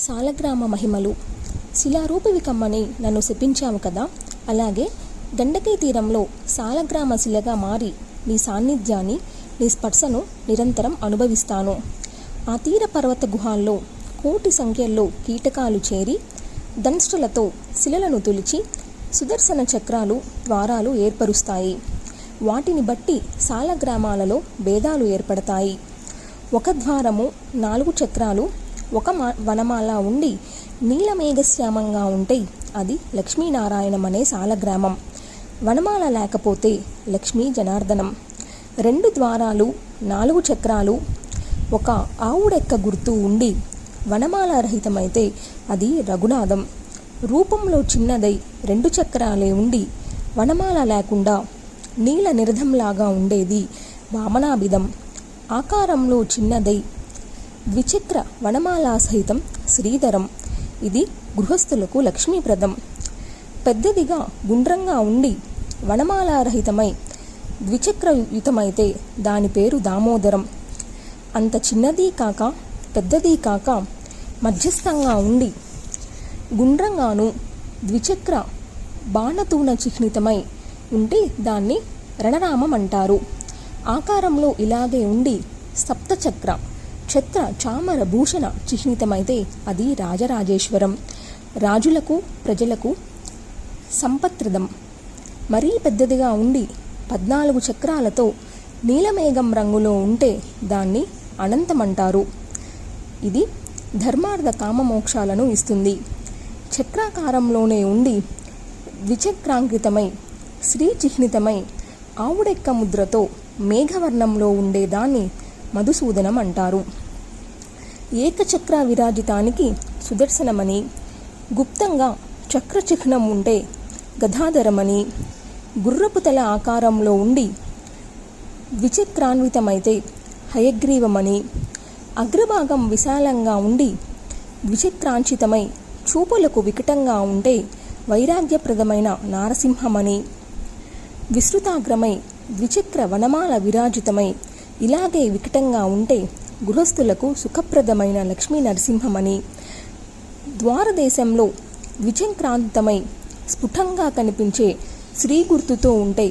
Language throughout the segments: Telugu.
సాలగ్రామ మహిమలు. శిలారూపివి కమ్మని నన్ను శపించావు కదా, అలాగే గండకీ తీరంలో సాలగ్రామ శిలగా మారి నీ సాన్నిధ్యాన్ని, నీ స్పర్శను నిరంతరం అనుభవిస్తాను. ఆ తీర పర్వత గుహాల్లో కోటి సంఖ్యల్లో కీటకాలు చేరి దంష్ట్రలతో శిలలను తొలిచి సుదర్శన చక్రాలు, ద్వారాలు ఏర్పరుస్తాయి. వాటిని బట్టి సాలగ్రామాలలో భేదాలు ఏర్పడతాయి. ఒక ద్వారము 4 చక్రాలు, ఒక వనమాల ఉండి నీలమేఘశ్యామంగా ఉంటే అది లక్ష్మీనారాయణం అనే సాలగ్రామం. వనమాల లేకపోతే లక్ష్మీ జనార్దనం. 2 ద్వారాలు, 4 చక్రాలు, ఒక ఆవుడెక్క గుర్తు ఉండి వనమాల రహితమైతే అది రఘునాథం. రూపంలో చిన్నదై 2 చక్రాలే ఉండి వనమాల లేకుండా నీల నిరధంలాగా ఉండేది వామనాభిధం. ఆకారంలో చిన్నదై ద్విచక్ర వనమాలా సహితం శ్రీధరం. ఇది గృహస్థులకు లక్ష్మీప్రదం. పెద్దదిగా గుండ్రంగా ఉండి వనమాలారహితమై ద్విచక్రయుతమైతే దాని పేరు దామోదరం. అంత చిన్నది కాక పెద్దది కాక మధ్యస్థంగా ఉండి గుండ్రంగాను ద్విచక్ర బాణతూన చిహ్నితమై ఉంటే దాన్ని రణరామం అంటారు. ఆకారంలో ఇలాగే ఉండి సప్తచక్ర ఛత్ర చామర భూషణ చిహ్నితమైతే అది రాజరాజేశ్వరం. రాజులకు ప్రజలకు సంపత్ప్రదం. మరీ పెద్దదిగా ఉండి 14 చక్రాలతో నీలమేఘం రంగులో ఉంటే దాన్ని అనంతమంటారు. ఇది ధర్మార్థ కామమోక్షాలను ఇస్తుంది. చక్రాకారంలోనే ఉండి ద్విచక్రాంకితమై శ్రీ చిహ్నితమై ఆవుడెక్క ముద్రతో మేఘవర్ణంలో ఉండేదాన్ని మధుసూదనం అంటారు. ఏకచక్ర విరాజితానికి సుదర్శనమని, గుప్తంగా చక్రచిహ్నం ఉంటే గదాధరమని, గుర్రపు తల ఆకారంలో ఉండి ద్విచక్రాన్వితమైతే హయగ్రీవమని, అగ్రభాగం విశాలంగా ఉండి ద్విచక్రాంచితమై చూపులకు వికటంగా ఉంటే వైరాగ్యప్రదమైన నారసింహమని, విస్తృతాగ్రమై ద్విచక్ర వనమాల విరాజితమై ఇలాగే వికటంగా ఉంటే గృహస్థులకు సుఖప్రదమైన లక్ష్మీ నరసింహమని, ద్వారదేశంలో ద్విచక్రాంతమై స్ఫుటంగా కనిపించే శ్రీ గుర్తుతో ఉంటే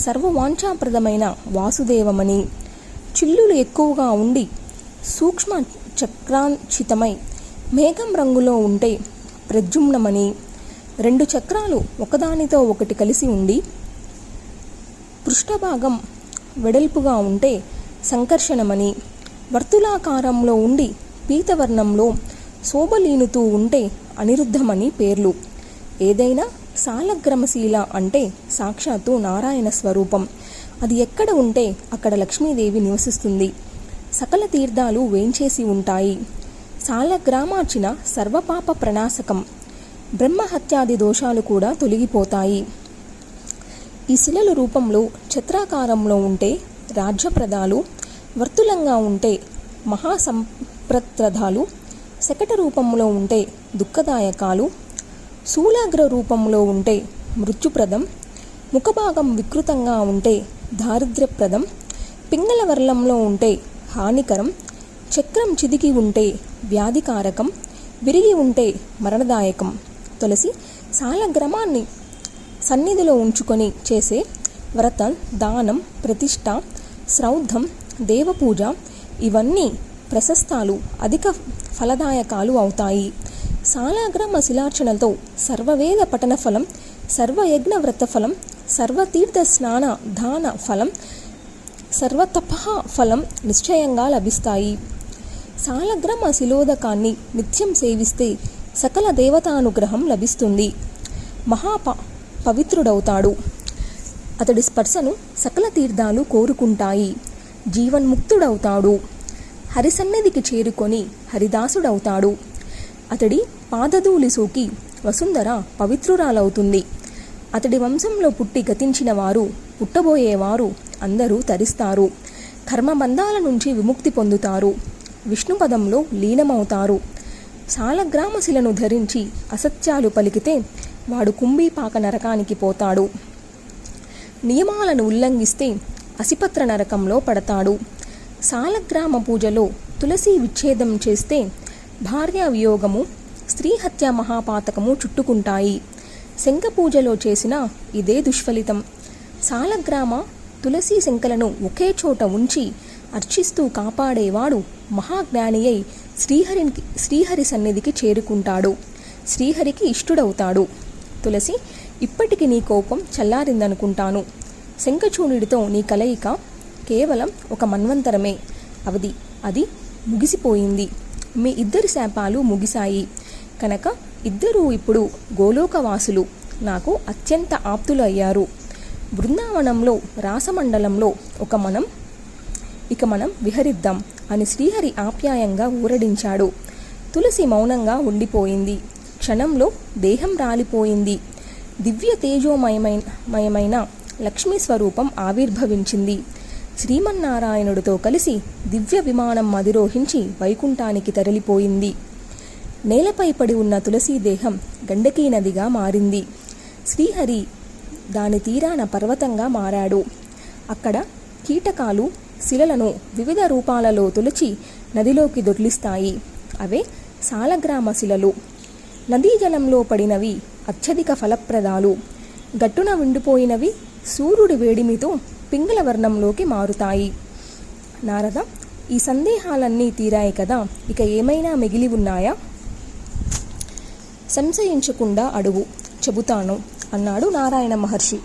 సర్వవాంఛాప్రదమైన వాసుదేవమని, చిల్లులు ఎక్కువగా ఉండి సూక్ష్మ చక్రాంచితమై మేఘం రంగులో ఉంటే ప్రద్యుమ్నమని, 2 చక్రాలు ఒకదానితో ఒకటి కలిసి ఉండి పృష్ఠభాగం వెడల్పుగా ఉంటే సంకర్షణమని, వర్తులాకారంలో ఉండి పీతవర్ణంలో శోభలీనుతూ ఉంటే అనిరుద్ధమని పేర్లు. ఏదైనా సాలగ్రామశీల అంటే సాక్షాత్తు నారాయణ స్వరూపం. అది ఎక్కడ ఉంటే అక్కడ లక్ష్మీదేవి నివసిస్తుంది. సకల తీర్థాలు వేంచేసి ఉంటాయి. సాలగ్రామార్చన సర్వపాప ప్రణాశకం. బ్రహ్మహత్యాది దోషాలు కూడా తొలగిపోతాయి. ఈ శిలల రూపంలో ఛత్రాకారంలో ఉంటే రాజ్యప్రదాలు, వర్తులంగా ఉంటే మహాసంప్రదాలు, శకట రూపంలో ఉంటే దుఃఖదాయకాలు, శూలాగ్ర రూపంలో ఉంటే మృత్యుప్రదం, ముఖభాగం వికృతంగా ఉంటే దారిద్ర్యప్రదం, పింగళ వర్ణంలో ఉంటే హానికరం, చక్రం చిదికి ఉంటే వ్యాధికారకం, విరిగి ఉంటే మరణదాయకం. తులసి సాలగ్రామాన్ని సన్నిధిలో ఉంచుకొని చేసే వ్రతం, దానం, ప్రతిష్ఠ, శ్రౌద్ధం, దేవపూజ ఇవన్నీ ప్రశస్తాలు, అధిక ఫలదాయకాలు అవుతాయి. సాలగ్రామ శిలార్చనతో సర్వవేద పఠన ఫలం, సర్వయజ్ఞ వ్రత ఫలం, సర్వతీర్థ స్నాన దాన ఫలం, సర్వతపః ఫలం నిశ్చయంగా లభిస్తాయి. సాలగ్రామ శిలోదకాన్ని నిత్యం సేవిస్తే సకల దేవతానుగ్రహం లభిస్తుంది. పవిత్రుడవుతాడు. అతడి స్పర్శను సకల తీర్థాలు కోరుకుంటాయి. జీవన్ముక్తుడవుతాడు. హరిసన్నిధికి చేరుకొని హరిదాసుడవుతాడు. అతడి పాదధూళి సోకి వసుంధర పవిత్రురాలవుతుంది. అతడి వంశంలో పుట్టి గతించిన వారు, పుట్టబోయేవారు అందరూ తరిస్తారు. కర్మబంధాల నుంచి విముక్తి పొందుతారు. విష్ణుపదంలో లీనమవుతారు. సాలగ్రామశిలను ధరించి అసత్యాలు పలికితే వాడు కుంభీపాక నరకానికి పోతాడు. నియమాలను ఉల్లంఘిస్తే అసిపత్ర నరకంలో పడతాడు. సాలగ్రామ పూజలో తులసి విచ్ఛేదం చేస్తే భార్యా వియోగము, స్త్రీ హత్య మహాపాతకము చుట్టుకుంటాయి. శంఖ పూజలో చేసిన ఇదే దుష్ఫలితం. సాలగ్రామ తులసి శంఖలను ఒకే చోట ఉంచి అర్చిస్తూ కాపాడేవాడు మహాజ్ఞాని అయి శ్రీహరి సన్నిధికి చేరుకుంటాడు, శ్రీహరికి ఇష్టుడవుతాడు. తులసి, ఇప్పటికి నీ కోపం చల్లారిందనుకుంటాను. శంఖచూనుడితో నీ కలయిక కేవలం ఒక మన్వంతరమే. అది ముగిసిపోయింది. మీ ఇద్దరి శాపాలు ముగిశాయి కనుక ఇద్దరూ ఇప్పుడు గోలోకవాసులు, నాకు అత్యంత ఆప్తులు అయ్యారు. బృందావనంలో రాసమండలంలో ఇక మనం విహరిద్దాం అని శ్రీహరి ఆప్యాయంగా ఊరడించాడు. తులసి మౌనంగా క్షణంలో దేహం రాలిపోయింది. దివ్య తేజోమయమైన లక్ష్మీ స్వరూపం ఆవిర్భవించింది. శ్రీమన్నారాయణుడితో కలిసి దివ్య విమానం అధిరోహించి వైకుంఠానికి తరలిపోయింది. నేలపై పడి ఉన్న తులసీ దేహం గండకీ నదిగా మారింది. శ్రీహరి దాని తీరాన పర్వతంగా మారాడు. అక్కడ కీటకాలు శిలలను వివిధ రూపాలలో తొలిచి నదిలోకి దొర్లిస్తాయి. అవే సాలగ్రామ శిలలు. నదీ జలంలో పడినవి అత్యధిక ఫలప్రదాలు, గట్టున విండిపోయినవి సూర్యుడి వేడిమితో పింగళ వర్ణంలోకి మారుతాయి. నారద, ఈ సందేహాలన్నీ తీరాయి కదా, ఇక ఏమైనా మిగిలి ఉన్నాయా? సంశయించకుండా అడుగు, చెబుతాను అన్నాడు నారాయణ మహర్షి.